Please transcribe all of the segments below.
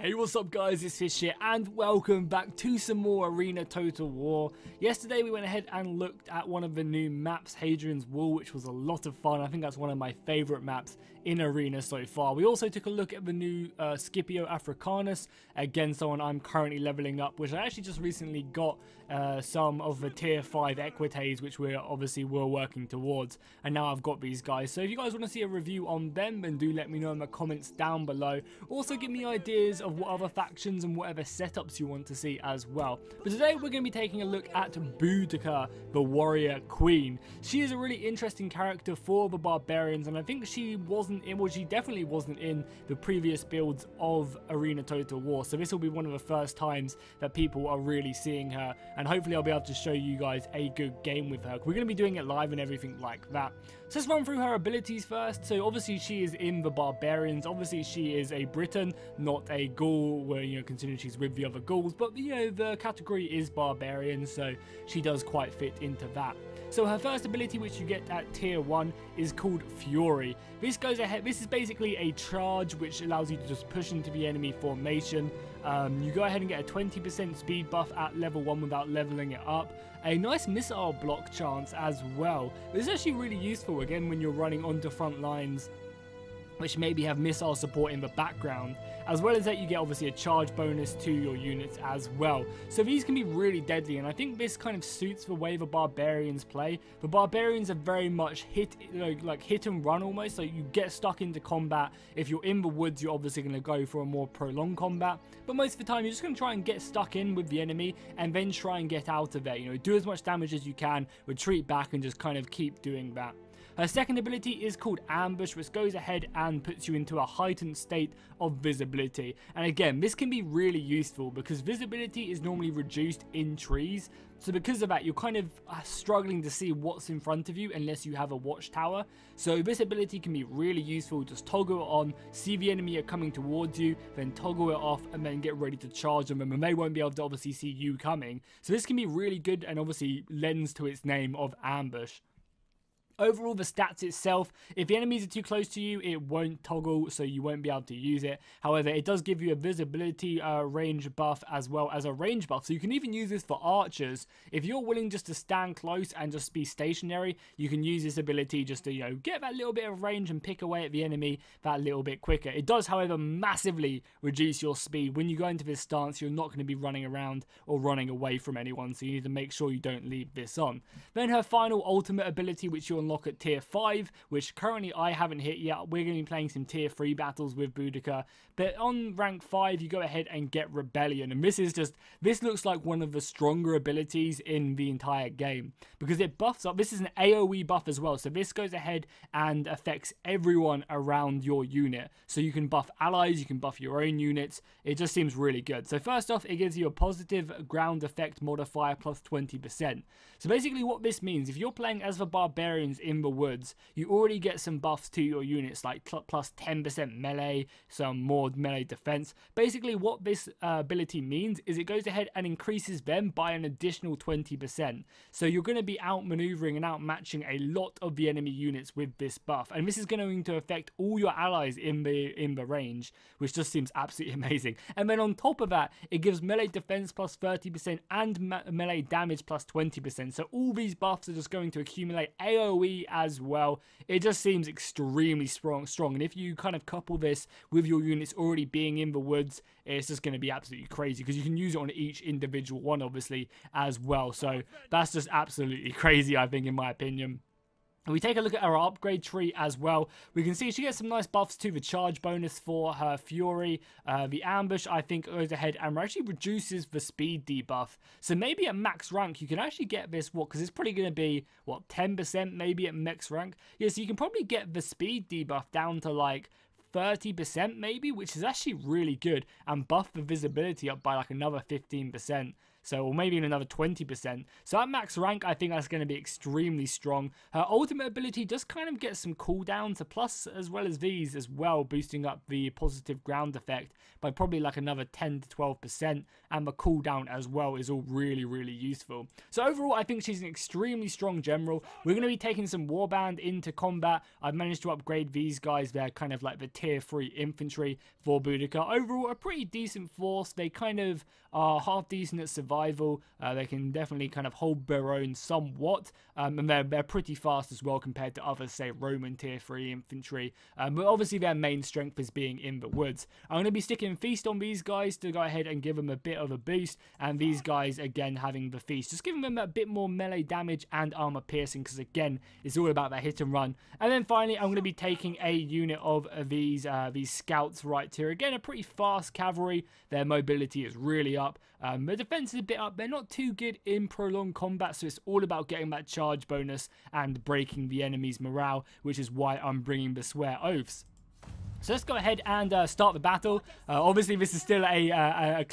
Hey, what's up guys, it's Fish here and welcome back to some more Arena Total War. Yesterday we went ahead and looked at one of the new maps, Hadrian's Wall, which was a lot of fun. I think that's one of my favourite maps in Arena so far. We also took a look at the new Scipio Africanus, again someone I'm currently leveling up, which I actually just recently got some of the tier 5 equites, which we're working towards, and now I've got these guys. So if you guys want to see a review on them, then do let me know in the comments down below. Also give me ideas of what other factions and whatever setups you want to see as well. But today we're going to be taking a look at Boudica, the warrior queen. She is a really interesting character for the barbarians, and I think she definitely wasn't in the previous builds of Arena Total War, so this will be one of the first times that people are really seeing her, and hopefully I'll be able to show you guys a good game with her. We're going to be doing it live and everything like that. So let's run through her abilities first. So obviously she is in the barbarians. Obviously she is a Briton, not a Gaul, where, you know, considering she's with the other Gauls, but you know, the category is barbarian, so she does quite fit into that. So her first ability, which you get at tier 1, is called Fury. This goes ahead, this is basically a charge which allows you to just push into the enemy formation. You go ahead and get a 20% speed buff at level 1 without leveling it up. A nice missile block chance as well. This is actually really useful again when you're running onto front lines which maybe have missile support in the background. As well as that, you get obviously a charge bonus to your units as well. So these can be really deadly, and I think this kind of suits the way the barbarians play. The barbarians are very much hit and run almost, so you get stuck into combat. If you're in the woods, you're obviously going to go for a more prolonged combat, but most of the time you're just going to try and get stuck in with the enemy and then try and get out of there. You know, do as much damage as you can, retreat back, and just kind of keep doing that. Her second ability is called Ambush, which goes ahead and puts you into a heightened state of visibility. And again, this can be really useful because visibility is normally reduced in trees. So because of that, you're kind of struggling to see what's in front of you unless you have a watchtower. So this ability can be really useful. Just toggle it on, see the enemy are coming towards you, then toggle it off, and then get ready to charge them, and they won't be able to obviously see you coming. So this can be really good and obviously lends to its name of Ambush. Overall, the stats itself, if the enemies are too close to you, it won't toggle, so you won't be able to use it. However, it does give you a visibility range buff as well as a range buff, so you can even use this for archers. If you're willing just to stand close and just be stationary, you can use this ability just to, you know, get that little bit of range and pick away at the enemy that little bit quicker. It does, however, massively reduce your speed. When you go into this stance, you're not going to be running around or running away from anyone, so you need to make sure you don't leave this on. Then her final ultimate ability, which you'll unlock at tier 5, which currently I haven't hit yet. We're going to be playing some tier 3 battles with Boudica, but on rank 5 you go ahead and get Rebellion, and this looks like one of the stronger abilities in the entire game because it buffs up. This is an AoE buff as well, so this goes ahead and affects everyone around your unit, so you can buff allies, you can buff your own units. It just seems really good. So first off, it gives you a positive ground effect modifier plus 20%. So basically what this means, if you're playing as the barbarians in the woods, you already get some buffs to your units, like plus 10% melee, some more melee defense. Basically what this ability means is it goes ahead and increases them by an additional 20%. So you're going to be outmaneuvering and outmatching a lot of the enemy units with this buff, and this is going to affect all your allies in the range, which just seems absolutely amazing. And then on top of that, it gives melee defense plus 30% and melee damage plus 20%. So all these buffs are just going to accumulate AoE as well. It just seems extremely strong, and if you kind of couple this with your units already being in the woods, it's just going to be absolutely crazy because you can use it on each individual one obviously as well. So that's just absolutely crazy, I think, in my opinion. We take a look at her upgrade tree as well. We can see she gets some nice buffs to the charge bonus for her Fury. The Ambush, I think, goes ahead and actually reduces the speed debuff. So maybe at max rank, you can actually get this, because it's probably going to be, 10% maybe at max rank? Yeah, so you can probably get the speed debuff down to like 30% maybe, which is actually really good, and buff the visibility up by like another 15%. or maybe another 20%. So at max rank, I think that's going to be extremely strong. Her ultimate ability does kind of get some cooldowns, a plus as well as these as well, boosting up the positive ground effect by probably like another 10 to 12%, and the cooldown as well is all really, really useful. So overall, I think she's an extremely strong general. We're going to be taking some warband into combat. I've managed to upgrade these guys. They're kind of like the tier 3 infantry for Boudica. Overall, a pretty decent force. They kind of are half decent at survival. They can definitely kind of hold their own somewhat, and they're pretty fast as well compared to other, say, Roman tier 3 infantry. But obviously their main strength is being in the woods. I'm going to be sticking Feast on these guys to go ahead and give them a bit of a boost, and these guys again having the Feast, just giving them a bit more melee damage and armor piercing, because again, it's all about that hit and run. And then finally, I'm going to be taking a unit of these scouts right here. Again, a pretty fast cavalry. Their mobility is really up. Their defense is a bit up. They're not too good in prolonged combat, so it's all about getting that charge bonus and breaking the enemy's morale, which is why I'm bringing the Swear Oaths. So let's go ahead and start the battle. Obviously, this is still a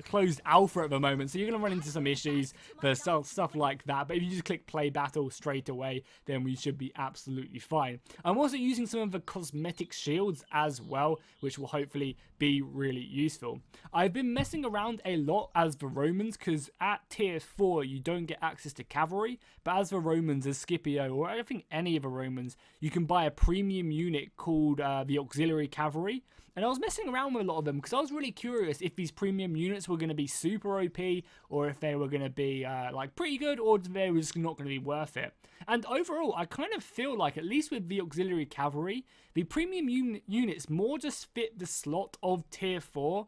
closed alpha at the moment, so you're going to run into some issues for stuff like that. But if you just click play battle straight away, then we should be absolutely fine. I'm also using some of the cosmetic shields as well, which will hopefully be really useful. I've been messing around a lot as the Romans, because at tier 4 you don't get access to cavalry, but as the Romans, as Scipio, or I don't think any of the Romans, you can buy a premium unit called the Auxiliary Cavalry. And I was messing around with a lot of them because I was really curious if these premium units were going to be super OP, or if they were going to be like pretty good, or if they were just not going to be worth it. And overall, I kind of feel like, at least with the Auxiliary Cavalry, the premium units more just fit the slot of tier 4,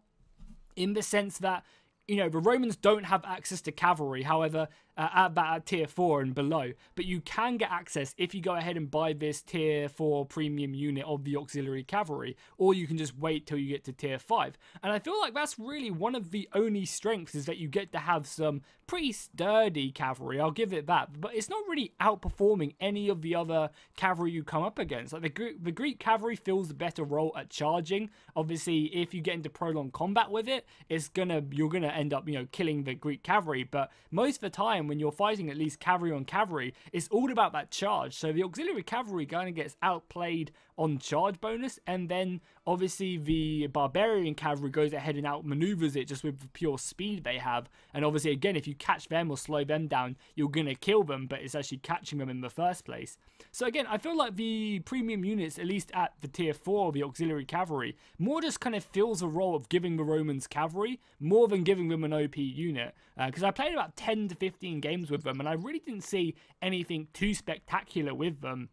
in the sense that, you know, the Romans don't have access to cavalry, however, at tier 4 and below. But you can get access if you go ahead and buy this tier 4 premium unit of the Auxiliary Cavalry, or you can just wait till you get to tier 5. And I feel like that's really one of the only strengths, is that you get to have some pretty sturdy cavalry, I'll give it that. But it's not really outperforming any of the other cavalry you come up against. Like the Greek cavalry fills a better role at charging. Obviously, if you get into prolonged combat with it, you're gonna end up, you know, killing the Greek cavalry. But most of the time, when you're fighting at least cavalry on cavalry, it's all about that charge. So the Auxiliary Cavalry kind of gets outplayed on charge bonus, and then obviously the Barbarian Cavalry goes ahead and outmaneuvers it just with the pure speed they have. And obviously, again, if you catch them or slow them down, you're gonna kill them, but it's actually catching them in the first place. So again, I feel like the premium units, at least at the tier 4, the Auxiliary Cavalry, more just kind of fills the role of giving the Romans cavalry more than giving them an OP unit. Because I played about 10 to 15 games with them, and I really didn't see anything too spectacular with them.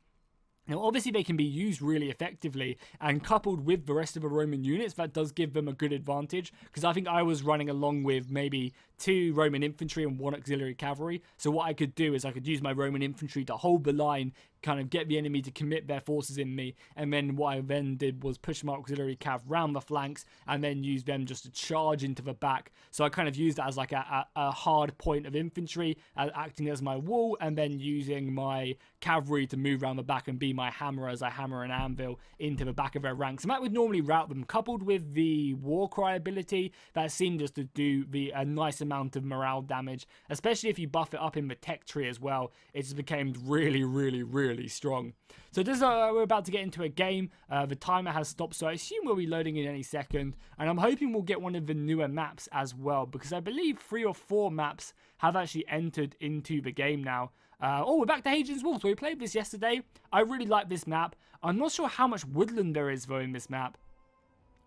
Now, obviously, they can be used really effectively, and coupled with the rest of the Roman units, that does give them a good advantage, because I think I was running along with maybe 2 Roman infantry and 1 auxiliary cavalry. So what I could do is I could use my Roman infantry to hold the line, kind of get the enemy to commit their forces in me, and then what I then did was push my auxiliary cav round the flanks, and then use them just to charge into the back. So I kind of used that as like a hard point of infantry, acting as my wall, and then using my cavalry to move around the back and be my hammer as I hammer an anvil into the back of their ranks. And that would normally rout them, coupled with the war cry ability that seemed just to do a nice amount of morale damage, especially if you buff it up in the tech tree as well. It just became really strong. So this is we're about to get into a game. The timer has stopped, so I assume we'll be loading in any second, and I'm hoping we'll get one of the newer maps as well, because I believe 3 or 4 maps have actually entered into the game now. Oh, we're back to Hadrian's Wall. So we played this yesterday. I really like this map. I'm not sure how much woodland there is though in this map.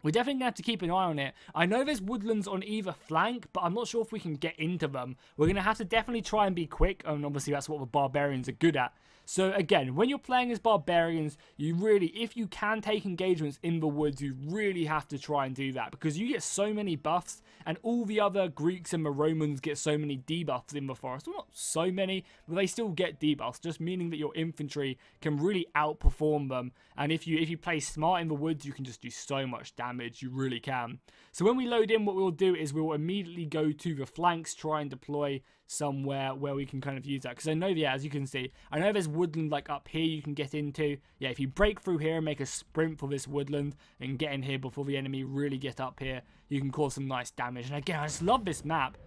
We're definitely going to have to keep an eye on it. I know there's woodlands on either flank, but I'm not sure if we can get into them. We're going to have to definitely try and be quick, and obviously that's what the barbarians are good at. So again, when you're playing as barbarians, you really, if you can take engagements in the woods, you really have to try and do that, because you get so many buffs, and all the other Greeks and the Romans get so many debuffs in the forest. Well, not so many, but they still get debuffs, just meaning that your infantry can really outperform them. And if you play smart in the woods, you can just do so much damage. You really can. So when we load in, what we'll do is we'll immediately go to the flanks, try and deploy somewhere where we can kind of use that, because I know, yeah, as you can see, I know there's woodland like up here you can get into. Yeah, if you break through here and make a sprint for this woodland and get in here before the enemy really get up here, you can cause some nice damage. And again, I just love this map.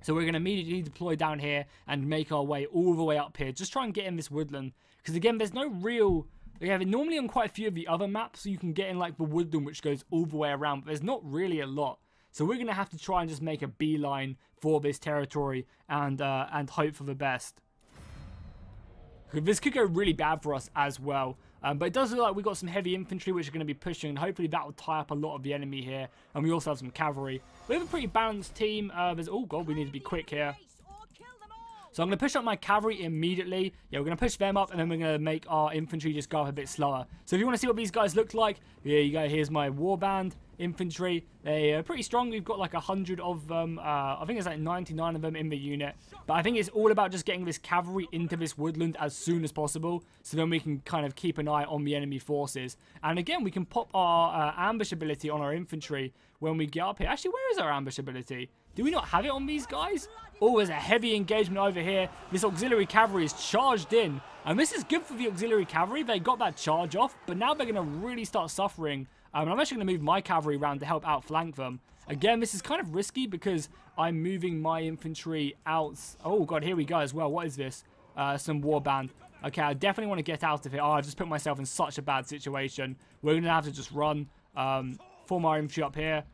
So we're going to immediately deploy down here and make our way all the way up here. Just try and get in this woodland. Because again, there's no real... They have it normally on quite a few of the other maps. So you can get in like the woodland which goes all the way around. But there's not really a lot. So we're going to have to try and just make a beeline for this territory. And hope for the best. This could go really bad for us as well. But it does look like we've got some heavy infantry which are going to be pushing. And hopefully that will tie up a lot of the enemy here. And we also have some cavalry. We have a pretty balanced team. Oh god, we need to be quick here. So I'm going to push up my cavalry immediately. Yeah, we're going to push them up and then we're going to make our infantry just go up a bit slower. So if you want to see what these guys look like, here you go. Here's my warband infantry. They are pretty strong. We've got like 100 of them. I think it's like 99 of them in the unit. But I think it's all about just getting this cavalry into this woodland as soon as possible. So then we can kind of keep an eye on the enemy forces. And again, we can pop our ambush ability on our infantry when we get up here. Actually, where is our ambush ability? Do we not have it on these guys? Oh, there's a heavy engagement over here. This auxiliary cavalry is charged in. And this is good for the auxiliary cavalry. They got that charge off. But now they're going to really start suffering. I'm actually going to move my cavalry around to help outflank them. Again, this is kind of risky because I'm moving my infantry out. Oh, God, here we go as well. What is this? Some warband. Okay, I definitely want to get out of here. Oh, I've just put myself in such a bad situation. We're going to have to just run. Form our infantry up here.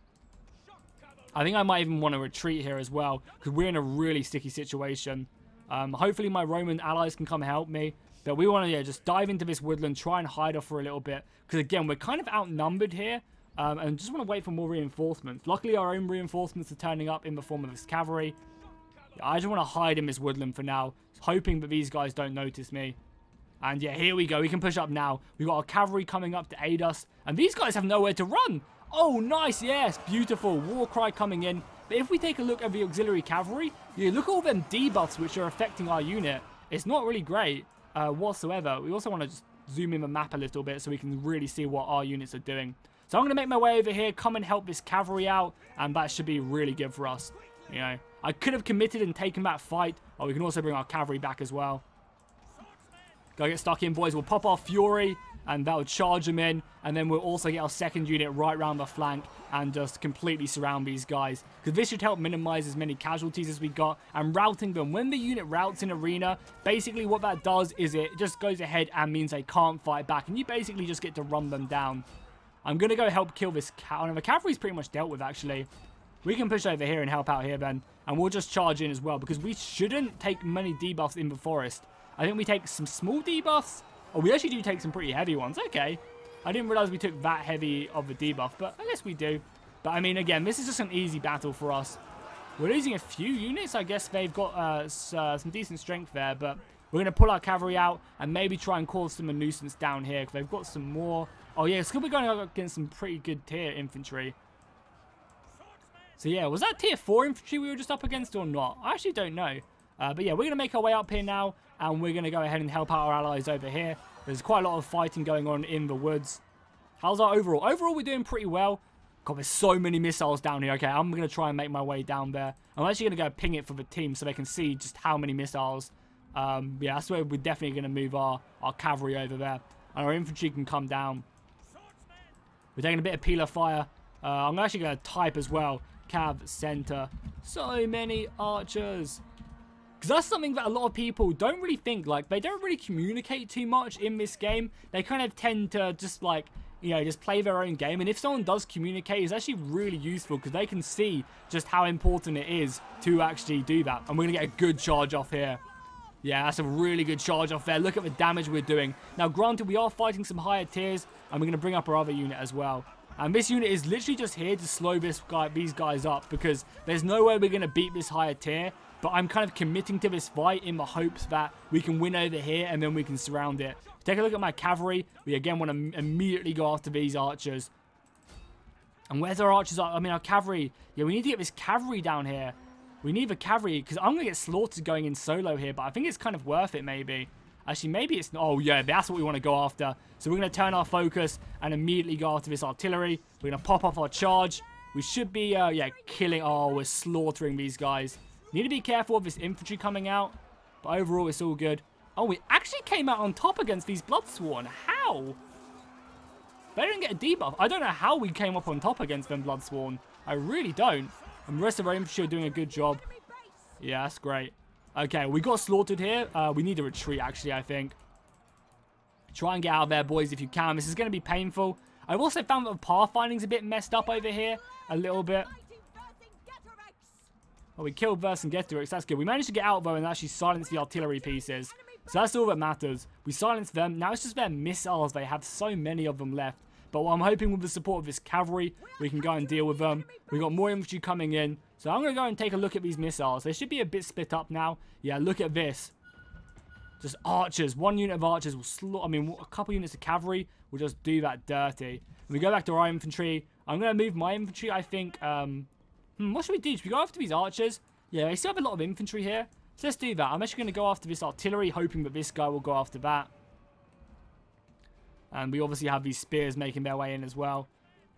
I think I might even want to retreat here as well because we're in a really sticky situation. Hopefully my Roman allies can come help me. But we want to just dive into this woodland, try and hide off for a little bit. Because again, we're kind of outnumbered here. And just want to wait for more reinforcements. Luckily, our own reinforcements are turning up in the form of this cavalry. I just want to hide in this woodland for now. Hoping that these guys don't notice me. And yeah, here we go. We can push up now. We've got our cavalry coming up to aid us. And these guys have nowhere to run. Oh, nice. Yes, beautiful. War cry coming in. But if we take a look at the auxiliary cavalry, you look at all them debuffs which are affecting our unit. It's not really great whatsoever. We also want to just zoom in the map a little bit so we can really see what our units are doing. So I'm going to make my way over here, come and help this cavalry out, and that should be really good for us. You know, I could have committed and taken that fight, or we can also bring our cavalry back as well. Go get stuck in, boys. We'll pop our fury, and that will charge them in, and then we'll also get our second unit right around the flank and just completely surround these guys. Because this should help minimize as many casualties as we got, and routing them. When the unit routes in arena, basically what that does is it just goes ahead and means they can't fight back, and you basically just get to run them down. I'm going to go help kill this cavalry. The cavalry's pretty much dealt with, actually. We can push over here and help out here, then. And we'll just charge in as well, because we shouldn't take many debuffs in the forest. I think we take some small debuffs. Oh, we actually do take some pretty heavy ones. Okay. I didn't realize we took that heavy of a debuff, but I guess we do. But, I mean, again, this is just an easy battle for us. We're losing a few units. I guess they've got some decent strength there, but we're going to pull our cavalry out and maybe try and cause some a nuisance down here, because they've got some more... Oh, yeah, it's going to be going up against some pretty good tier infantry. So, yeah, was that tier 4 infantry we were just up against or not? I actually don't know. But, yeah, we're going to make our way up here now, and we're going to go ahead and help out our allies over here. There's quite a lot of fighting going on in the woods. How's our overall? Overall, we're doing pretty well. God, there's so many missiles down here. Okay, I'm going to try and make my way down there. I'm actually going to go ping it for the team so they can see just how many missiles. Yeah, that's where we're definitely going to move our cavalry over there. And our infantry can come down. We're taking a bit of peeler fire. I'm actually going to type as well. Cav center. So many archers. Because that's something that a lot of people don't really think. Like, they don't really communicate too much in this game. They kind of tend to just, like, you know, just play their own game. And if someone does communicate, it's actually really useful because they can see just how important it is to actually do that. And we're going to get a good charge off here. Yeah, that's a really good charge off there. Look at the damage we're doing. Now, granted, we are fighting some higher tiers, and we're going to bring up our other unit as well. And this unit is literally just here to slow these guys up, because there's no way we're going to beat this higher tier. But I'm kind of committing to this fight in the hopes that we can win over here, and then we can surround it. Take a look at my cavalry. We, again, want to immediately go after these archers. And where's our archers? I mean, our cavalry. Yeah, we need to get this cavalry down here. We need the cavalry, because I'm going to get slaughtered going in solo here, but I think it's kind of worth it, maybe. Actually, maybe it's not. Oh, yeah, that's what we want to go after. So we're going to turn our focus and immediately go after this artillery. We're going to pop off our charge. We should be, yeah, killing... Oh, we're slaughtering these guys. Need to be careful of this infantry coming out, but overall, it's all good. Oh, we actually came out on top against these Bloodsworn. How? They didn't get a debuff. I don't know how we came up on top against them Bloodsworn. I really don't. And the rest of our infantry are doing a good job. Yeah, that's great. Okay, we got slaughtered here. We need to retreat, actually, I think. Try and get out of there, boys, if you can. This is going to be painful. I've also found that the pathfinding's a bit messed up over here. A little bit. Oh, we killed Vercingetorix. That's good. We managed to get out, though, and actually silence the artillery pieces. So that's all that matters. We silenced them. Now it's just their missiles. They have so many of them left. But I'm hoping with the support of this cavalry, we can go and deal with them. We've got more infantry coming in. So I'm going to go and take a look at these missiles. They should be a bit split up now. Yeah, look at this. Just archers. One unit of archers will slaughter. I mean, a couple units of cavalry will just do that dirty. When we go back to our infantry, I'm going to move my infantry, I think. What should we do? Should we go after these archers? Yeah, they still have a lot of infantry here. So let's do that. I'm actually going to go after this artillery, hoping that this guy will go after that. And we obviously have these spears making their way in as well.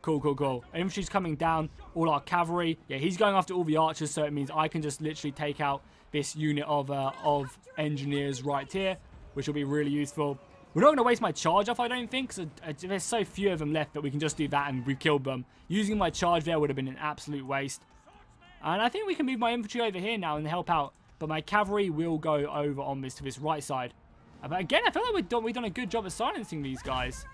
Cool, cool, cool. Infantry's coming down. All our cavalry. Yeah, he's going after all the archers, so it means I can just literally take out this unit of engineers right here, which will be really useful. We're not going to waste my charge off, I don't think, because there's so few of them left that we can just do that and we've killed them. Using my charge there would have been an absolute waste. And I think we can move my infantry over here now and help out. But my cavalry will go over on this to this right side. But again, I feel like we've done a good job of silencing these guys.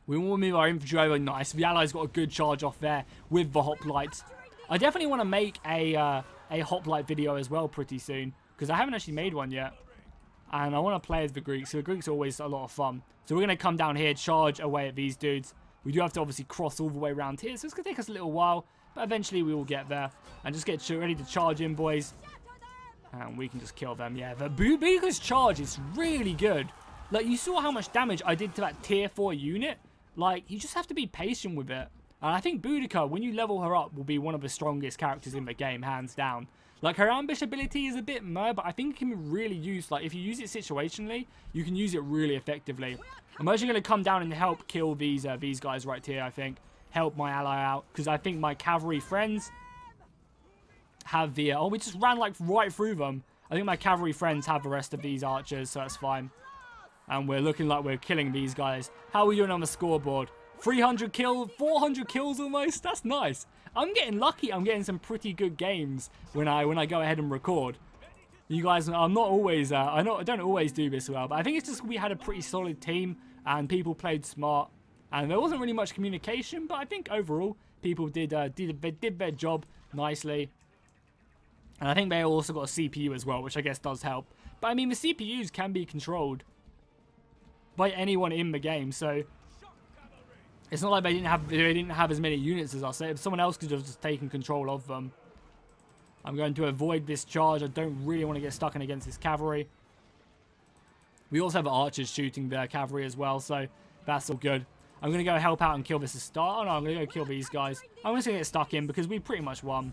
We will move our infantry over. Nice. The allies got a good charge off there with the hoplites. I definitely want to make a hoplite video as well pretty soon, because I haven't actually made one yet. And I want to play as the Greeks. So the Greeks are always a lot of fun. So we're going to come down here, charge away at these dudes. We do have to obviously cross all the way around here, so it's going to take us a little while. But eventually we will get there. And just get ready to charge in, boys. And we can just kill them. Yeah, the Boudica's charge is really good. Like, you saw how much damage I did to that tier 4 unit. Like, you just have to be patient with it. And I think Boudica, when you level her up, will be one of the strongest characters in the game, hands down. Like, her ambush ability is a bit meh, but I think it can be really used. Like, if you use it situationally, you can use it really effectively. I'm actually going to come down and help kill these guys right here, I think. Help my ally out, because I think my cavalry friends have the... oh, we just ran, like, right through them. I think my cavalry friends have the rest of these archers, so that's fine. And we're looking like we're killing these guys. How are we doing on the scoreboard? 300 kills, 400 kills almost. That's nice. I'm getting lucky. I'm getting some pretty good games when I go ahead and record. You guys, I'm not always, I don't always do this well, but I think it's just we had a pretty solid team and people played smart. And there wasn't really much communication, but I think overall people did their job nicely. And I think they also got a CPU as well, which I guess does help. But I mean, the CPUs can be controlled by anyone in the game, so it's not like they didn't have as many units as us. So if someone else could have just taken control of them. I'm going to avoid this charge. I don't really want to get stuck in against this cavalry. We also have archers shooting their cavalry as well, so that's all good. I'm going to go help out and kill this to start. Oh no, I'm going to go kill these guys. I'm just going to get stuck in because we pretty much won.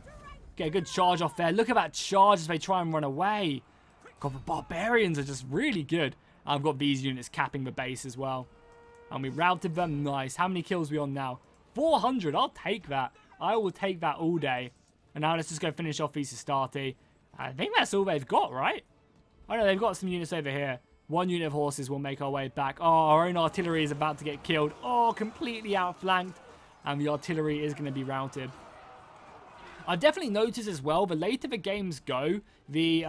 Get a good charge off there. Look at that charge as they try and run away. God, the barbarians are just really good. I've got these units capping the base as well. And we routed them. Nice. How many kills are we on now? 400. I'll take that. I will take that all day. And now let's just go finish off these Astarte. I think that's all they've got, right? Oh no, they've got some units over here. One unit of horses will make our way back. Oh, our own artillery is about to get killed. Oh, completely outflanked. And the artillery is going to be routed. I've definitely noticed as well, the later the games go, the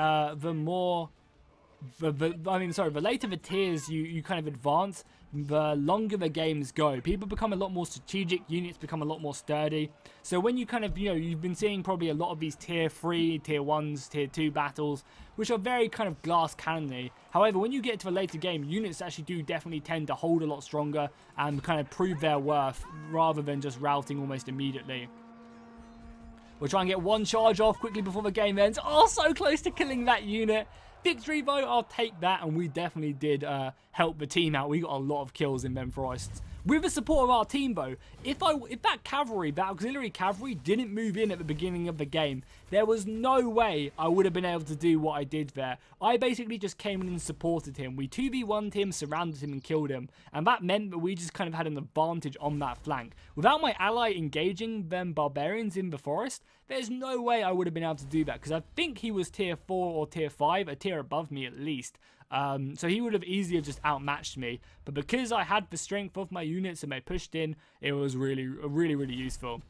later the tiers you kind of advance, the longer the games go. People become a lot more strategic, units become a lot more sturdy. So when you kind of, you've been seeing probably a lot of these tier 3, tier 1s, tier 2 battles, which are very kind of glass cannon-y. However, when you get to a later game, units actually do definitely tend to hold a lot stronger and kind of prove their worth rather than just routing almost immediately. We'll try and get one charge off quickly before the game ends. Oh, so close to killing that unit. Victory vote, I'll take that. And we definitely did help the team out. We got a lot of kills in them forests. With the support of our team, though, if that cavalry, that auxiliary cavalry, didn't move in at the beginning of the game, there was no way I would have been able to do what I did there. I basically just came in and supported him. We 2v1'd him, surrounded him, and killed him. And that meant that we just kind of had an advantage on that flank. Without my ally engaging them barbarians in the forest, there's no way I would have been able to do that. Because I think he was tier 4 or tier 5, a tier above me at least. So he would have easily just outmatched me. But because I had the strength of my units and they pushed in, it was really, really useful.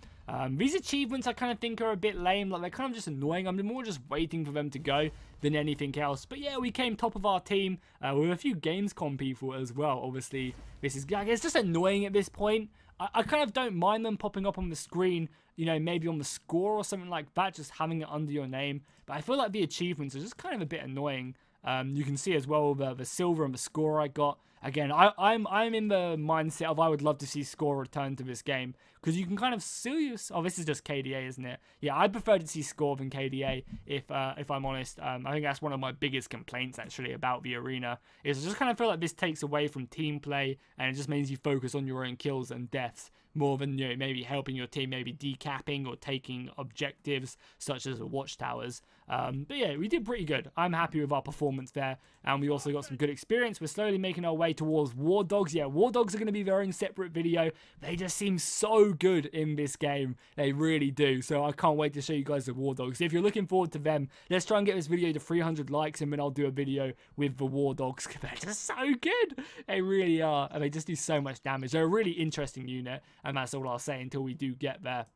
These achievements I kind of think are a bit lame, like they're kind of just annoying. I'm more just waiting for them to go than anything else. But yeah, we came top of our team with a few Gamescom people as well. Obviously, this is, I guess, just annoying at this point. I kind of don't mind them popping up on the screen, you know, maybe on the score or something like that, just having it under your name. But I feel like the achievements are just kind of a bit annoying. You can see as well the silver and the score I got. Again, I'm in the mindset of I would love to see score return to this game, because you can kind of see. Oh, this is just KDA, isn't it? Yeah, I prefer to see score than KDA if I'm honest. I think that's one of my biggest complaints actually about the arena, is I just kind of feel like this takes away from team play, and it just means you focus on your own kills and deaths more than, you know, maybe helping your team, maybe decapping or taking objectives such as the watchtowers. But yeah, we did pretty good. I'm happy with our performance there, and we also got some good experience. We're slowly making our way towards War Dogs. Yeah, War Dogs are going to be their own separate video. They just seem so good in this game. They really do. So I can't wait to show you guys the War Dogs. If you're looking forward to them, let's try and get this video to 300 likes, and then I'll do a video with the War Dogs. They're just so good. They really are, and they just do so much damage. They're a really interesting unit, and that's all I'll say until we do get there.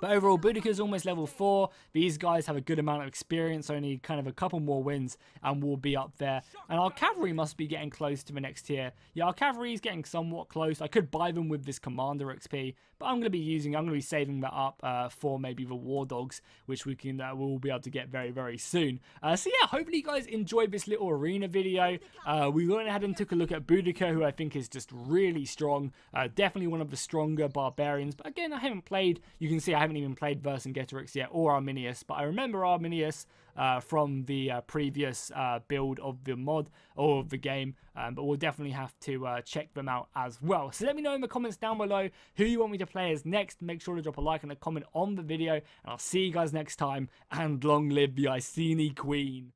But overall, Boudica's almost level 4. These guys have a good amount of experience, only kind of a couple more wins, and we'll be up there. And our Cavalry must be getting close to the next tier. Yeah, our Cavalry is getting somewhat close. I could buy them with this Commander XP, but I'm going to be saving that up for maybe the War Dogs, which we'll be able to get very, very soon. So yeah, hopefully you guys enjoyed this little arena video. We went ahead and took a look at Boudica, who I think is just really strong. Definitely one of the stronger barbarians. But again, I haven't played, you can see I haven't even played Vercingetorix yet, or Arminius, but I remember Arminius from the previous build of the mod or of the game, but we'll definitely have to check them out as well. So let me know in the comments down below who you want me to play as next. Make sure to drop a like and a comment on the video, and I'll see you guys next time, and long live the Iceni Queen.